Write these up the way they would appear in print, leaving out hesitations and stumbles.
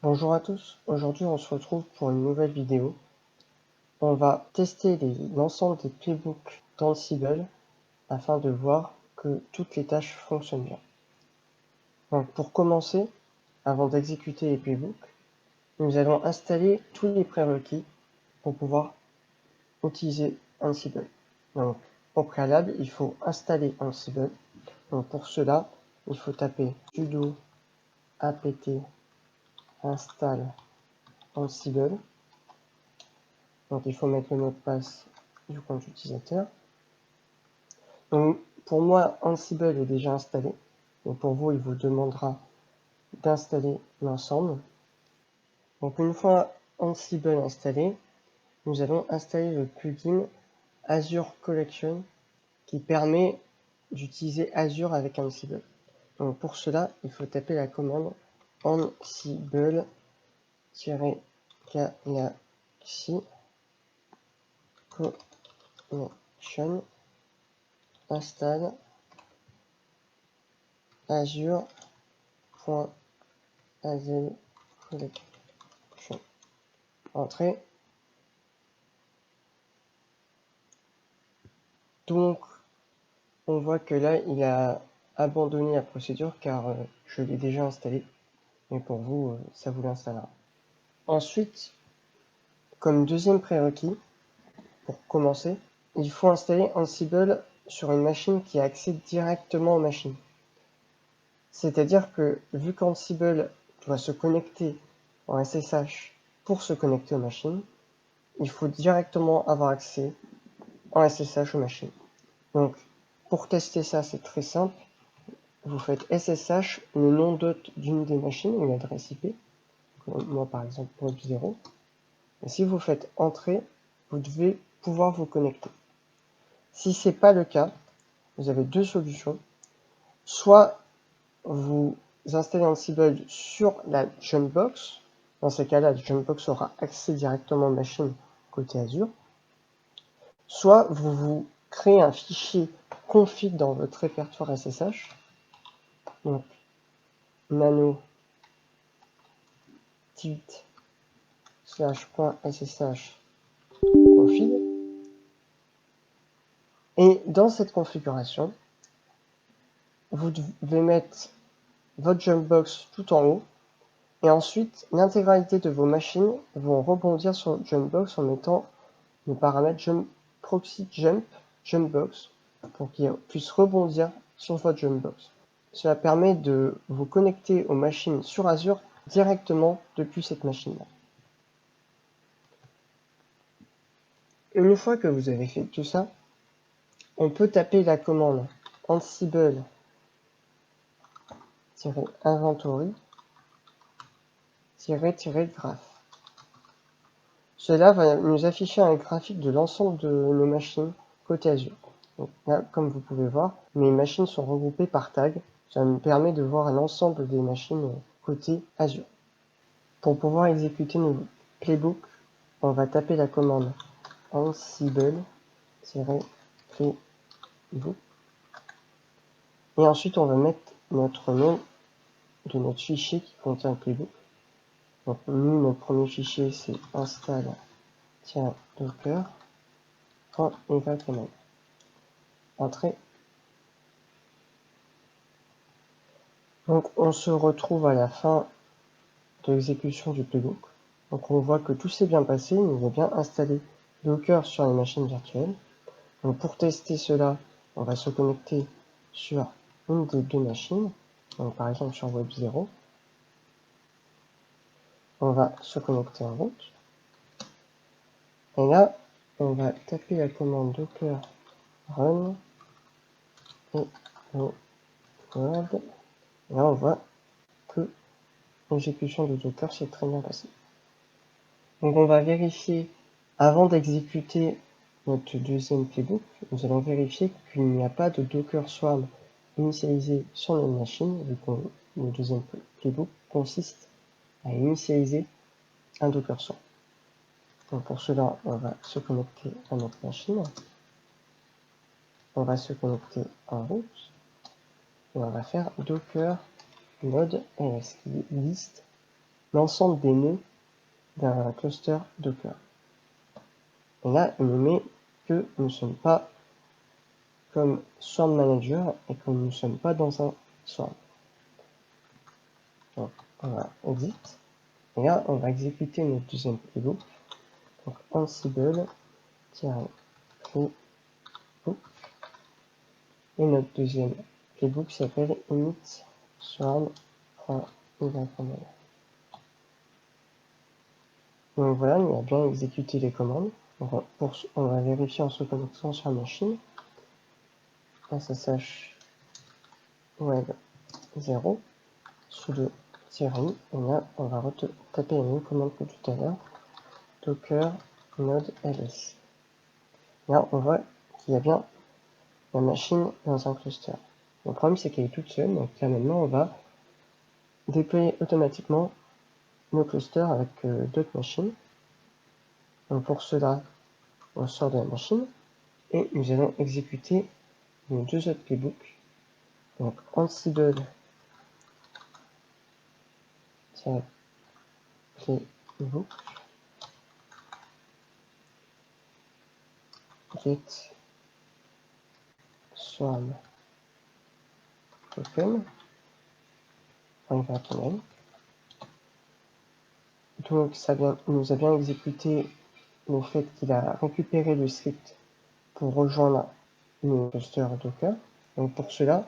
Bonjour à tous, aujourd'hui on se retrouve pour une nouvelle vidéo. On va tester l'ensemble des playbooks d'Ansible afin de voir que toutes les tâches fonctionnent bien. Donc pour commencer, avant d'exécuter les playbooks, nous allons installer tous les prérequis pour pouvoir utiliser Ansible. Donc au préalable, il faut installer Ansible. Donc pour cela, il faut taper sudo apt install Ansible. Donc il faut mettre le mot de passe du compte utilisateur. Donc pour moi, Ansible est déjà installé. Donc pour vous, il vous demandera d'installer l'ensemble. Donc une fois Ansible installé, nous allons installer le plugin Azure Collection qui permet d'utiliser Azure avec Ansible. Donc pour cela, il faut taper la commande Ansible-galaxy collection install azure.azure collection. Entrée. Donc on voit que là il a abandonné la procédure car je l'ai déjà installé, mais pour vous ça vous l'installera. Ensuite, comme deuxième prérequis, pour commencer, il faut installer Ansible sur une machine qui a accès directement aux machines. C'est-à-dire que vu qu'Ansible doit se connecter en SSH pour se connecter aux machines, il faut directement avoir accès en SSH aux machines. Donc pour tester ça, c'est très simple. Vous faites SSH, le nom d'hôte d'une des machines, ou l'adresse IP. Moi par exemple, web 0. Et si vous faites entrer, vous devez pouvoir vous connecter. Si ce n'est pas le cas, vous avez deux solutions. Soit vous installez Ansible sur la Jumpbox. Dans ce cas-là, la Jumpbox aura accès directement aux machines côté Azure. Soit vous créez un fichier config dans votre répertoire SSH. Donc, nano tilt/.ssh config. Et dans cette configuration, vous devez mettre votre Jumpbox tout en haut. Et ensuite, l'intégralité de vos machines vont rebondir sur Jumpbox en mettant le paramètre proxy jumpbox pour qu'il puisse rebondir sur votre Jumpbox. Cela permet de vous connecter aux machines sur Azure directement depuis cette machine-là. Une fois que vous avez fait tout ça, on peut taper la commande Ansible-inventory-graph. Cela va nous afficher un graphique de l'ensemble de nos machines côté Azure. Donc là, comme vous pouvez voir, mes machines sont regroupées par tag. Ça me permet de voir l'ensemble des machines côté Azure. Pour pouvoir exécuter nos playbooks, on va taper la commande Ansible-playbook. Et ensuite, on va mettre notre nom de notre fichier qui contient le playbook. Donc nous, notre premier fichier, c'est install-docker.eval-command. Entrée. Donc on se retrouve à la fin de l'exécution du playbook. Donc on voit que tout s'est bien passé, il nous a bien installé Docker sur les machines virtuelles. Donc pour tester cela, on va se connecter sur une des deux machines, donc par exemple sur web 0. On va se connecter en route. Et là, on va taper la commande docker run et word. Et là, on voit que l'exécution de Docker s'est très bien passée. Donc on va vérifier, avant d'exécuter notre deuxième playbook, nous allons vérifier qu'il n'y a pas de Docker Swarm initialisé sur notre machine, vu que le deuxième playbook consiste à initialiser un Docker Swarm. Donc pour cela, on va se connecter à notre machine. On va se connecter en route. Et on va faire docker node ls, qui est list l'ensemble des nœuds d'un cluster Docker. Et là, il nous met que nous ne sommes pas comme Swarm Manager et que nous ne sommes pas dans un Swarm. Donc, on va exit. Et là, on va exécuter notre deuxième playbook. Donc, Ansible-playbook. Et notre deuxième playbook s'appelle init swarm.yml. Donc voilà, il a bien exécuté les commandes. On va vérifier en se connectant sur la machine. SSH web 0 sudo -i. Et là, on va taper la même commande que tout à l'heure. Docker node ls. Là, on voit qu'il y a bien la machine dans un cluster. Le problème, c'est qu'elle est toute seule. Donc là, maintenant, on va déployer automatiquement nos clusters avec d'autres machines. Donc pour cela, on sort de la machine et nous allons exécuter nos deux autres playbooks. Donc Ansible playbook get swarm token. Donc ça nous a bien exécuté le fait qu'il a récupéré le script pour rejoindre nos clusters Docker. Donc pour cela,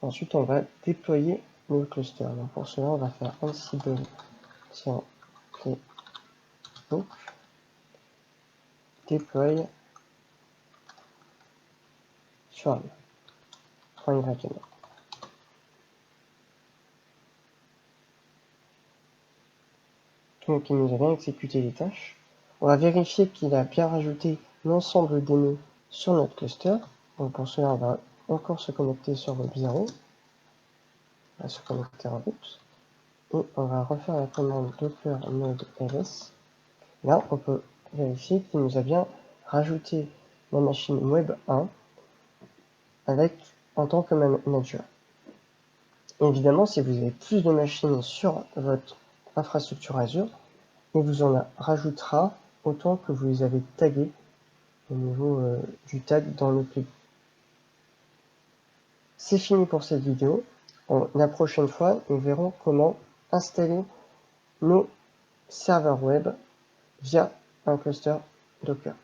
ensuite on va déployer nos clusters. Donc pour cela, on va faire Ansible playbook deploy swarm. Donc il nous a bien exécuté les tâches. On va vérifier qu'il a bien rajouté l'ensemble des nœuds sur notre cluster. Donc pour cela, on va encore se connecter sur web 0. On va se connecter en route. Et on va refaire la commande docker node ls. Là, on peut vérifier qu'il nous a bien rajouté la machine web 1 en tant que manager. Et évidemment, si vous avez plus de machines sur votre infrastructure Azure, il vous en rajoutera autant que vous les avez tagués au niveau du tag dans le playbook. C'est fini pour cette vidéo. La prochaine fois, nous verrons comment installer nos serveurs web via un cluster Docker.